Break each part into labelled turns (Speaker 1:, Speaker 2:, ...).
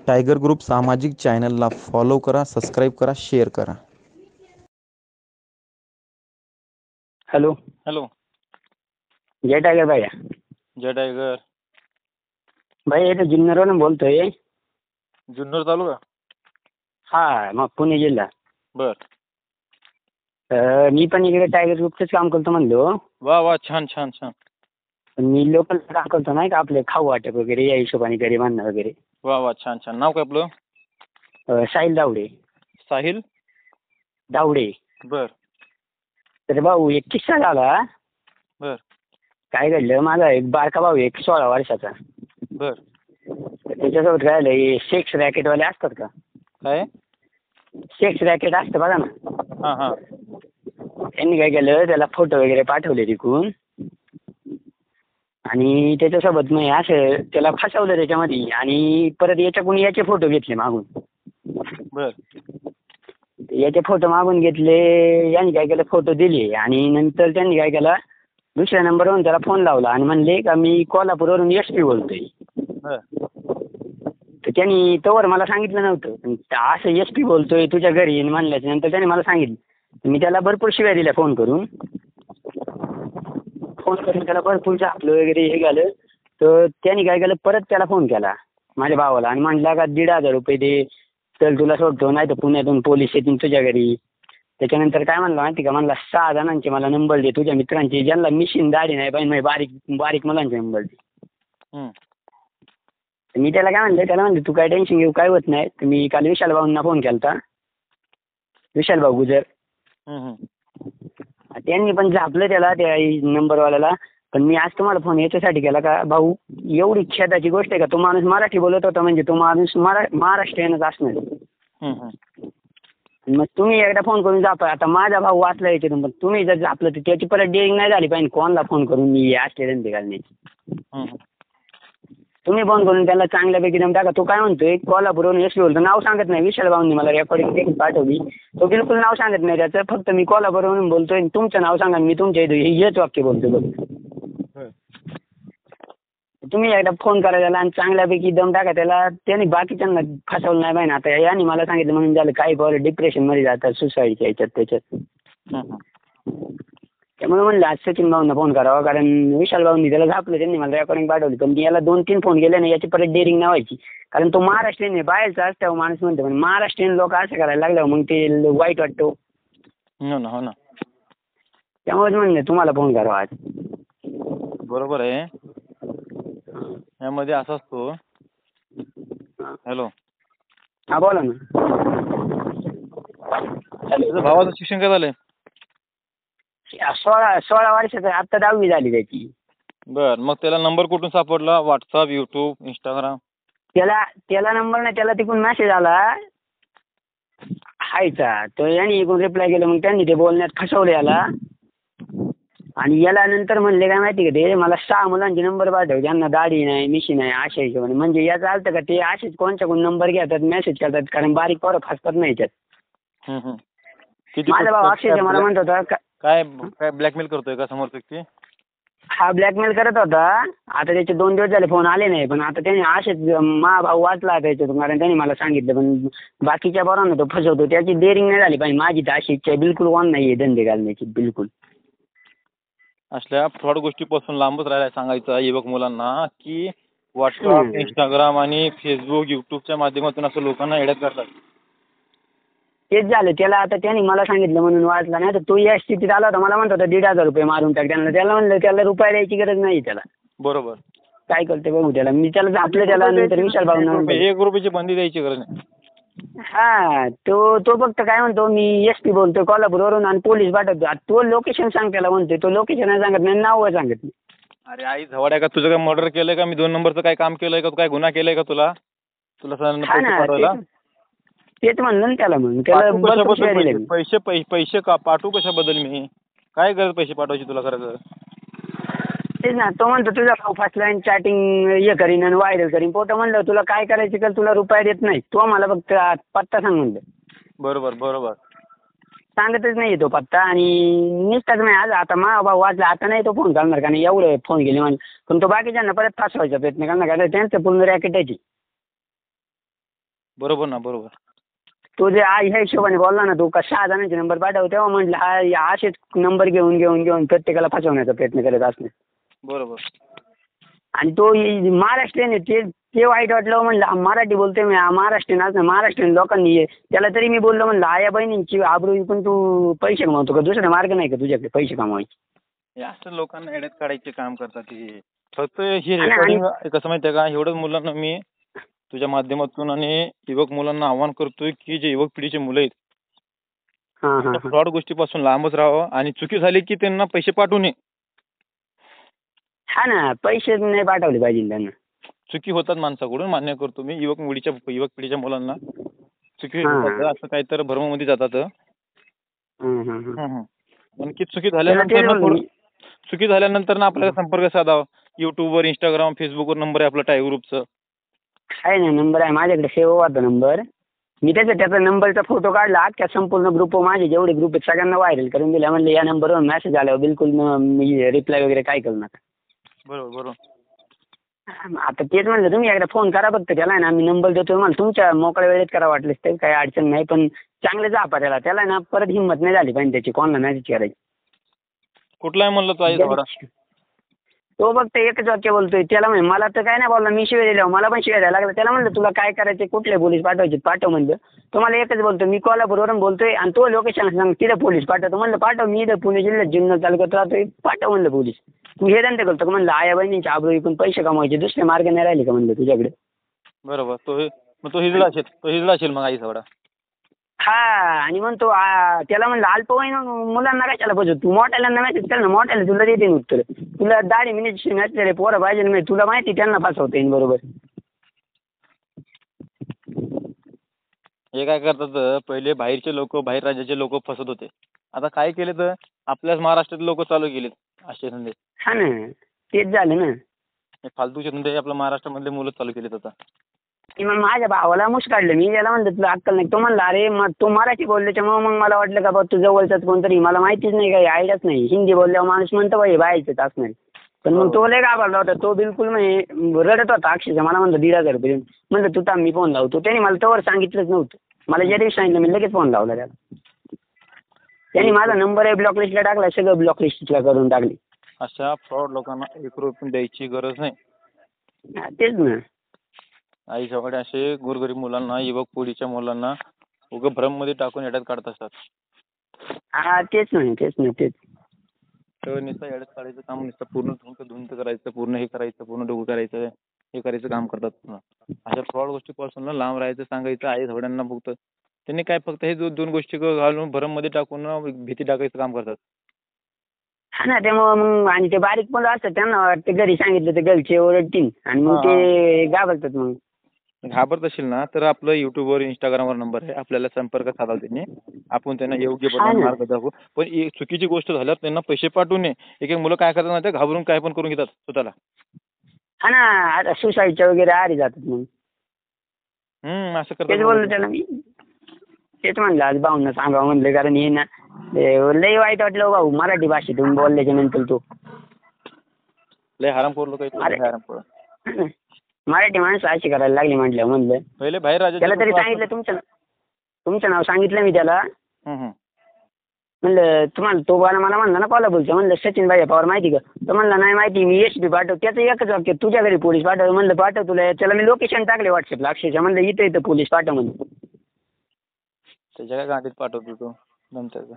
Speaker 1: Tiger group सामाजिक चॅनलला follow करा, सबस्क्राईब करा, शेअर करा.
Speaker 2: हॅलो.
Speaker 3: हॅलो.
Speaker 2: जय टायगर भैया.
Speaker 3: जय टायगर.
Speaker 2: भाई इथं जुन्नरवरून बोलतोय.
Speaker 3: जुन्नर तालुका.
Speaker 2: हा मग पुणे जिल्हा.
Speaker 3: बर.
Speaker 2: मी पण इकडे टायगर ग्रुपचंच काम करतो म्हणलो.
Speaker 3: वा वा, छान छान छान.
Speaker 2: मी लोकल काम करतो नाही का, आपले खाऊ वाटप वगैरे या हिशोबाने गरिबांना वगैरे.
Speaker 3: वा वा, छान छान. नाव काय आपलं?
Speaker 2: साहिल दावडे.
Speaker 3: साहिल
Speaker 2: दावडे.
Speaker 3: बर
Speaker 2: तर भाऊ एक किस्सा झाला.
Speaker 3: बर
Speaker 2: काय घडलं, माझा एक बारका भाऊ एक 16 वर्षाचा.
Speaker 3: बर.
Speaker 2: त्याच्यासोबत काय झालं, हे सेक्स रॅकेटवाले असतात का,
Speaker 3: काय?
Speaker 2: सेक्स रॅकेट असतं बघा ना.
Speaker 3: हां हां.
Speaker 2: त्यांनी काय केलं, त्याला फोटो वगैरे पाठवले तिकून आणि त्याच्यासोबत मग असं त्याला फसवलं त्याच्यामध्ये आणि परत याच्याकडून याचे फोटो घेतले मागून.
Speaker 3: बर
Speaker 2: याचे फोटो मागून घेतले. यांनी काय केलं, फोटो दिले आणि नंतर त्यांनी काय केलं, दुसऱ्या नंबरवरून त्याला फोन लावला आणि म्हणले का मी कोल्हापूरवरून SP बोलतोय.
Speaker 3: बर
Speaker 2: तर त्यांनी तोवर मला सांगितलं नव्हतं. असं SP बोलतोय तुझ्या घरी म्हणल्याच्या नंतर त्याने मला सांगितलं. मी त्याला भरपूर शिव्या दिल्या फोन करून त्याला भरपूर झापलं वगैरे हे झालं. तर त्यांनी काय केलं, परत त्याला फोन केला माझ्या भावाला आणि म्हणला का 1,500 रुपये दे, चल तुला सोडतो, नाही तर पुण्यातून पोलीस येतील तुझ्या घरी. त्याच्यानंतर काय म्हणलं माहिती का, म्हणला 6 जणांचे मला नंबर दे तुझ्या मित्रांचे, ज्यांना मिशीन दाढी नाही पाहिजे, बारीक बारीक मुलांचे नंबर दे. मी त्याला काय म्हणलं, त्याला म्हणलं तू काय टेन्शन घेऊ, काय होत नाही. तर मी काल विशाल भाऊंना फोन केला होता, विशाल भाऊ गुजर. त्यांनी पण झापलं त्याला, त्या नंबरवाल्याला. पण मी आज तुम्हाला फोन याच्यासाठी केला का भाऊ, एवढी खेदाची गोष्ट आहे का, तो माणूस मराठी बोलत होता म्हणजे तो माणूस महाराष्ट्रीयनच असणार. मग तुम्ही एकदा फोन करून जापा. आता माझा भाऊ वाचला याच्यातून, पण तुम्ही जर झापलं तर त्याची परत डेअरिंग नाही झाली पाहिजे कोणाला फोन करून मी असले धंदे घालण्याची. तुम्ही फोन करून त्याला चांगल्यापैकी दम टाका. तो काय म्हणतोय कोल्हापूरवरून SP बोलतो, नाव सांगत नाही. विशाल भाऊंनी मला रेकॉर्डिंग पाठवली, तो बिलकुल नाव सांगत नाही त्याचं, फक्त मी कोल्हापूरवरून बोलतोय, तुमचं नाव सांगा मी तुमच्या इथे हेच वाक्य बोलतोय बघ. तुम्ही एकदा फोन करा त्याला आणि चांगल्यापैकी दम टाका त्याला. त्याने बाकीच्यांना फसवलं नाही पाहिजे. आता यांनी मला सांगितलं म्हणून झालं, काही पोरं डिप्रेशनमध्ये जातात सुसाईडच्या ह्याच्यात त्याच्यात. त्यामुळे म्हणलं आज सचिन भाऊंना फोन करावा, कारण विशाल भाऊंनी त्याला झापलं, त्यांनी मला रेकॉर्डिंग पाठवली. पण याला 2-3 फोन गेले ना, याची परत डेअरिंग नाही व्हायची. कारण तो महाराष्ट्रीयन आहे, बाहेरचा असल्यावर माणूस म्हणतो, पण महाराष्ट्रीयन लोक असं करायला लागल्यावर मग ते वाईट वाटतो.
Speaker 3: हो ना हो ना.
Speaker 2: त्यामुळेच म्हणलं तुम्हाला फोन करावा आज.
Speaker 3: बरोबर आहे. यामध्ये असं असतो. हॅलो.
Speaker 2: हा बोला ना.
Speaker 3: तुझ्या भावाचं शिक्षण काय झालंय?
Speaker 2: 16 वर्षाचं, आता 10वी झाली त्याची.
Speaker 3: बर. मग त्याला नंबर कुठून सापडला? WhatsApp, YouTube, Instagram?
Speaker 2: त्याला नंबर नाही, त्याला तिकडून मेसेज आला हायचा. तो यांनी इकडून रिप्लाय केलं, मग त्यांनी ते बोलण्यात फसवलं याला. आणि याला नंतर म्हणले काय माहिती का, ते मला 6 मुलांचे नंबर पाठव ज्यांना दाढी नाही मिशी नाही अशा हिशोबाने. म्हणजे याचं अर्थ का ते असेच कोणच्याकडून नंबर घेतात, मेसेज करतात, कारण बारीक पोरं फसतात नाही याच्यात. माझा भाऊ अक्षय मला म्हणत होता
Speaker 3: काय काय ब्लॅकमेल करतोय का समोर व्यक्ती?
Speaker 2: हा ब्लॅकमेल करत होता. आता त्याचे 2 दिवस झाले फोन आले नाही, पण आता त्याने असेच मा भाऊ वाचला त्याच्यातून, कारण त्याने मला सांगितलं. पण बाकीच्या पोरांना तो फसवतो, त्याची डेअरिंग नाही झाली पाहिजे. माझी तर अशी इच्छा बिलकुल कोण नाही आहे धंदे घालण्याची बिलकुल.
Speaker 3: असल्या फ्रॉड गोष्टीपासून लांबच राहायला सांगायचं युवक मुलांना, की व्हॉट्सअप, इंस्टाग्राम आणि फेसबुक, युट्यूबच्या माध्यमातून असं लोकांना येड्यात करतात.
Speaker 2: तेच झालं त्याला. आता त्याने मला सांगितलं म्हणून वाचला, नाही तर तो या स्थितीत आला होता. मला म्हणत होता 1,500 रुपये मारून टाक त्यांना. त्याला म्हणलं त्याला रुपये द्यायची गरज नाही त्याला.
Speaker 3: बरोबर.
Speaker 2: काय करते बघू त्याला. मी त्याला झापलं त्याला. नंतर विशाल भाऊ
Speaker 3: 1 रुपयाची बंदी द्यायची गरज नाही.
Speaker 2: हा तो फक्त काय म्हणतो, मी SP बोलतोय कोल्हापूरवरून आणि पोलीस पाठवतो. तो लोकेशन सांग त्याला म्हणतोय, तो लोकेशन नाही सांगत नाही, नाव सांगत नाही.
Speaker 3: अरे आई झवड्या का, तुझं काय मर्डर केलंय का? मी 2 नंबरचं काय काम केलंय का? काय गुन्हा केलाय का तुला पाठवायला?
Speaker 2: तेच म्हणलं ना त्याला. मग त्याला
Speaker 3: पैसे का पाठवू कशाबद्दल? मी काय गरज पैसे पाठवायची तुला खरं?
Speaker 2: तेच ना. तो म्हणतो तुझा भाऊ फसला आणि चॅटिंग हे करीन आणि व्हायरल करीन. पोटं म्हणलं तुला काय करायचं का, तुला रुपये देत नाही. तो मला फक्त पत्ता सांग म्हणलं.
Speaker 3: बरोबर बरोबर.
Speaker 2: सांगतच नाही तो पत्ता आणि निघताच नाही. आज आता मा भाऊ वाचला, आता नाही तो फोन करणार, कारण एवढं फोन केले म्हणजे. पण तो बाकीच्यांना परत फसवायचा प्रयत्न करणार, कारण त्यांचं पूर्ण रॅकेट आहे.
Speaker 3: बरोबर ना, बरोबर.
Speaker 2: तो जे ह्या हिशोबाने बोलला ना, तू का 6 जणांचे नंबर पाठव, तेव्हा म्हटलं हा असेच नंबर घेऊन प्रत्येकाला फसवण्याचा प्रयत्न करत असणे.
Speaker 3: बरोबर.
Speaker 2: आणि तो महाराष्ट्रीयन आहे, ते वाईट वाटलं. म्हणलं मराठी बोलतोय मी, महाराष्ट्रीयन लोकांनी त्याला तरी मी बोललो, म्हणलं आया बहिणींची आबरू विकून तू पैसे कमावतो का? दुसरा मार्ग नाही का तुझ्याकडे पैसे कमावायचे?
Speaker 3: हे असं लोकांना येड्यात काढायचे काम करतात हे. फक्त ही रेकॉर्डिंग कसं माहितीये का, एवढंच मुलांना मी तुझ्या माध्यमातून आणि युवक मुलांना आव्हान करतोय की जे युवक पिढीचे मुलं आहेत फ्रॉड गोष्टीपासून लांबच राहावं आणि चुकी झाली की त्यांना पैसे पाठवू नये.
Speaker 2: हा ना, पैसे नाही पाठवले पाहिजे त्यांना.
Speaker 3: चुकी होतात माणसाकडून, मान्य करतो मी. युवक पिढीच्या मुलांना चुकी होतात, असं काहीतरी भ्रमामध्ये जातात. पण की चुकी झाल्यानंतर ना आपल्याला संपर्क साधावा. युट्यूबवर, इंस्टाग्राम, फेसबुकवर नंबर आहे आपला टाय ग्रुपचं.
Speaker 2: आहे ना, नंबर आहे माझ्याकडे, सेव्ह होता नंबर. मी त्याचा नंबरचा फोटो काढला, त्या संपूर्ण ग्रुप माझे जेवढे ग्रुप आहेत सगळ्यांना व्हायरल करून दिला. म्हणले या नंबरवर मेसेज आल्यावर बिलकुल मी रिप्लाय वगैरे काय करू नका.
Speaker 3: बरोबर.
Speaker 2: आता तेच म्हणलं, तुम्ही एकदा फोन करा फक्त त्याला ना, मी नंबर देतो मला, तुमच्या मोकळ्या वेळेत करा वाटलेस ते, काही अडचण नाही. पण चांगलं जापा त्याला ना, परत हिंमत नाही झाली पाहिजे त्याची कोणाला मेसेज करायची.
Speaker 3: कुठला आहे म्हणलं तो आई थोडा?
Speaker 2: तो फक्त एकच वाक्य बोलतोय. त्याला म्हणजे मला तर काय नाही बोलला, मी शिवाय दिल्या मला पण शिवाय द्यायला लागला. त्याला म्हणलं तुला काय करायचे, कुठले पोलीस पाठवायचे पाठव म्हणलं. तो मला एकच बोलतो, मी कोल्हापूरवरून बोलतोय आणि तो लोकेशन सांग तिथे पोलीस पाठवतो. म्हणलं पाठव, मी इथं पुणे जिल्ह्यात जुन्नर तालुक्यात राहतोय, पाठव म्हणलं पोलीस. तू हे धंदे करतो का म्हणलं, आया बहिणींची आबरू विकून पैसे कमवायचे, दुसरे मार्ग नाही राहिले का म्हणलं तुझ्याकडे?
Speaker 3: बरोबर. तो हिजडा असेल मग आई थोडा.
Speaker 2: हा, आणि म्हणतो त्याला म्हणलं अल्पवयीन मुलांना कशाला बसत, तू मोठ्याला मेसेज कर ना, मोठ्याला तुला देते उत्तर. तुला 10 मिनिट नसलेले पोरं पाहिजे नाही, तुला माहिती त्यांना फसवता येईल. बरोबर.
Speaker 3: हे काय करतात, पहिले बाहेरचे लोक, बाहेर राज्याचे लोक फसत होते. आता काय केले तर आपल्याच महाराष्ट्रात लोक चालू केलेत असे धंदे.
Speaker 2: हा ना, तेच झालं ना.
Speaker 3: फालतूचे धंदे आपल्या महाराष्ट्रामधले मुलं चालू केलेत आता.
Speaker 2: मग माझ्या भावाला मुश काढलं मी, त्याला म्हणलं तुला अक्कल नाही. तो म्हणला अरे मग तो मराठी बोलल्याच्यामुळे मग मला वाटलं का बा तू जवळचाच कोणतरी, मला माहितीच नाही, काही आयडियाच नाही. हिंदी बोलल्यावर माणूस म्हणतो बाई बाहेरच असणार. पण मग तो लय घाबरला होता. तो बिलकुल म्हणजे रडत होता अक्षरशः. मला म्हणलं 1,500 रुपये म्हणलं तू थांब मी फोन लावतो. त्याने मला तोवर सांगितलंच नव्हतं. मला ज्या दिवशी सांगितलं मी लगेच फोन लावला त्याला. त्यांनी माझा नंबर ब्लॉक लिस्टला टाकला, सगळं ब्लॉक लिस्टला करून टाकली.
Speaker 3: अशा फ्रॉड लोकांना 1 रुपया द्यायची गरज नाही.
Speaker 2: तेच ना.
Speaker 3: आई सगळे असे गोरगरीब मुलांना, युवक पिढीच्या मुलांना उगं भ्रममध्ये टाकून येड्यात काढत असतात.
Speaker 2: हा, तेच
Speaker 3: तर नुसतं येड्यात काढायचं काम, नुसतं पूर्ण धुंत करायचं, पूर्ण हे करायचं, पूर्ण डोकं करायचं, हे करायचं काम करतात. अशा फ्रॉड गोष्टीपासून लांब राहायचं सांगायचं आई सगळ्यांना. फक्त त्यांनी काय फक्त हे दोन गोष्टी घालून भ्रममध्ये टाकून भीती टाकायचं काम करतात.
Speaker 2: हा ना, त्यामुळे मग आणि ते बारीक मुलं असतात त्यांना वाटतं घरी सांगितलं तर घरचे ओरडतील आणि मग ते घाबरतात. मग
Speaker 3: घाबरत असेल ना तर आपलं युट्यूबवर, इंस्टाग्रामवर नंबर आहे, आपल्याला संपर्क साधावा त्यांनी. आपण त्यांना योग्य मार्ग दाखवू. पण चुकीची गोष्ट झाल्यावर त्यांना पैसे पाठवू नये. एक मुलं काय करतात ना, ते घाबरून काय पण करून घेतात स्वतःला.
Speaker 2: हा ना, आता सुसाईडच्या वगैरे आरी जातात मग.
Speaker 3: असं करतात.
Speaker 2: तेच बोललो त्याला मी, तेच म्हणलं आज भाऊंना सांगावं म्हणलं, कारण हे ना लय वाईट वाटलं भाऊ मराठी भाषेतून बोलल्याच्या नंतर. तो
Speaker 3: लय हरामखोर लोक आहेत.
Speaker 2: मराठी माणसं अशी करायला लागली म्हणलं
Speaker 3: पहिले बाहेर
Speaker 2: त्याला तरी सांगितलं, तुमचं नाव सांगितलं मी त्याला. म्हणलं तुम्हाला तो मला म्हणला ना कोल्हापूरचं, म्हणलं सचिन भाई पवार माहिती का? तर म्हणला नाही माहिती, मी एसपी पाठव. त्याचं एकच वाक्य, तुझ्या घरी पोलीस पाठव. म्हणलं पाठव तुला. त्याला मी लोकेशन टाकले व्हॉट्सअपला अक्षरशः. म्हणलं इथं पोलीस पाठव म्हणलं.
Speaker 3: त्याच्या काय गाडीत पाठवतो तो नंतर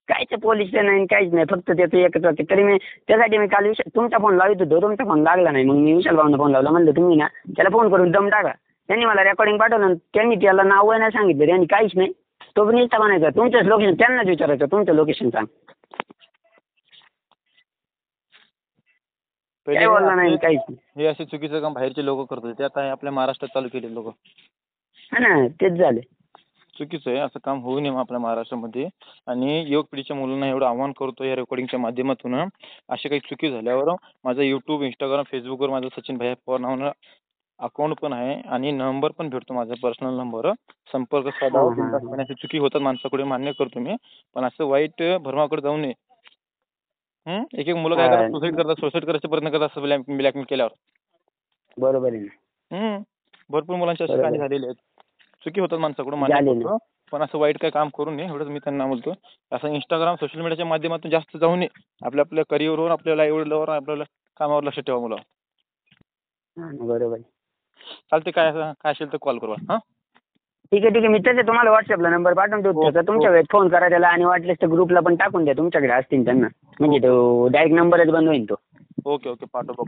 Speaker 2: कायचं पोलीस नाही, काहीच नाही, फक्त त्याचं एकच वाक्य. तरी मी त्यासाठी मी काल तुमचा फोन लावित होतो, तुमचा फोन लागला नाही. मग मी विशाल भाऊंना फोन लावला. म्हणलं तुम्ही ना त्याला फोन करून दम टाका. त्यांनी मला रेकॉर्डिंग पाठवलं. त्यांनी त्याला नाव नाही सांगितलं, त्यांनी काहीच नाही. तो पण इच्छा म्हणायचा तुमचंच लोकेशन, त्यांनाच विचारायचं तुमचं लोकेशन सांग. काही बोलला नाही, काहीच नाही.
Speaker 3: हे असे चुकीचं काम बाहेरचे लोक करत होते, ते आता आपल्या महाराष्ट्रात चालू केले लोक.
Speaker 2: हा ना, तेच झालं.
Speaker 3: चुकीचं आहे, असं काम होऊ नये आपल्या महाराष्ट्रामध्ये. आणि युवक पिढीच्या मुलांना एवढं आव्हान करतो या रेकॉर्डिंगच्या माध्यमातून, अशी काही चुकी झाल्यावर माझं युट्यूब, इंस्टाग्राम, फेसबुकवर माझं सचिन भाई पवार नावानं अकाउंट पण आहे आणि नंबर पण भेटतो माझा पर्सनल नंबर. संपर्क साधावा. अशी चुकी होतात माणसाकडे, मान्य करतो मी. पण असं वाईट भरमाकडे जाऊ नये. एक मुलं काय करतात, सुसाईड करायचा प्रयत्न करतात असं ब्लॅकमेल केल्यावर.
Speaker 2: बरोबर आहे.
Speaker 3: भरपूर मुलांच्या अशा काही झालेले आहेत. चुकी होतात माणसाकडून मान्य
Speaker 2: झालेलं.
Speaker 3: करतो, पण असं वाईट काही काम करू नये एवढंच मी त्यांना बोलतो. असं इंस्टाग्राम सोशल मीडियाच्या माध्यमातून जास्त जाऊ नये. आपल्या करिअरवर, आपल्या लाईव्हवर, आपल्याला कामावर लक्ष ठेवा मुलं.
Speaker 2: बरोबर.
Speaker 3: चालते, काय असेल तर कॉल करू. हा,
Speaker 2: ठीक आहे मी त्याचे तुम्हाला व्हॉट्सअपला नंबर पाठवून देऊ. त्याचा तुमच्या वेळेत फोन करा त्याला आणि वाटलेस तर ग्रुपला पण टाकून द्या तुमच्याकडे असतील त्यांना, म्हणजे तो डायरेक्ट नंबरच बंद होईल तो.
Speaker 3: ओके पाठव.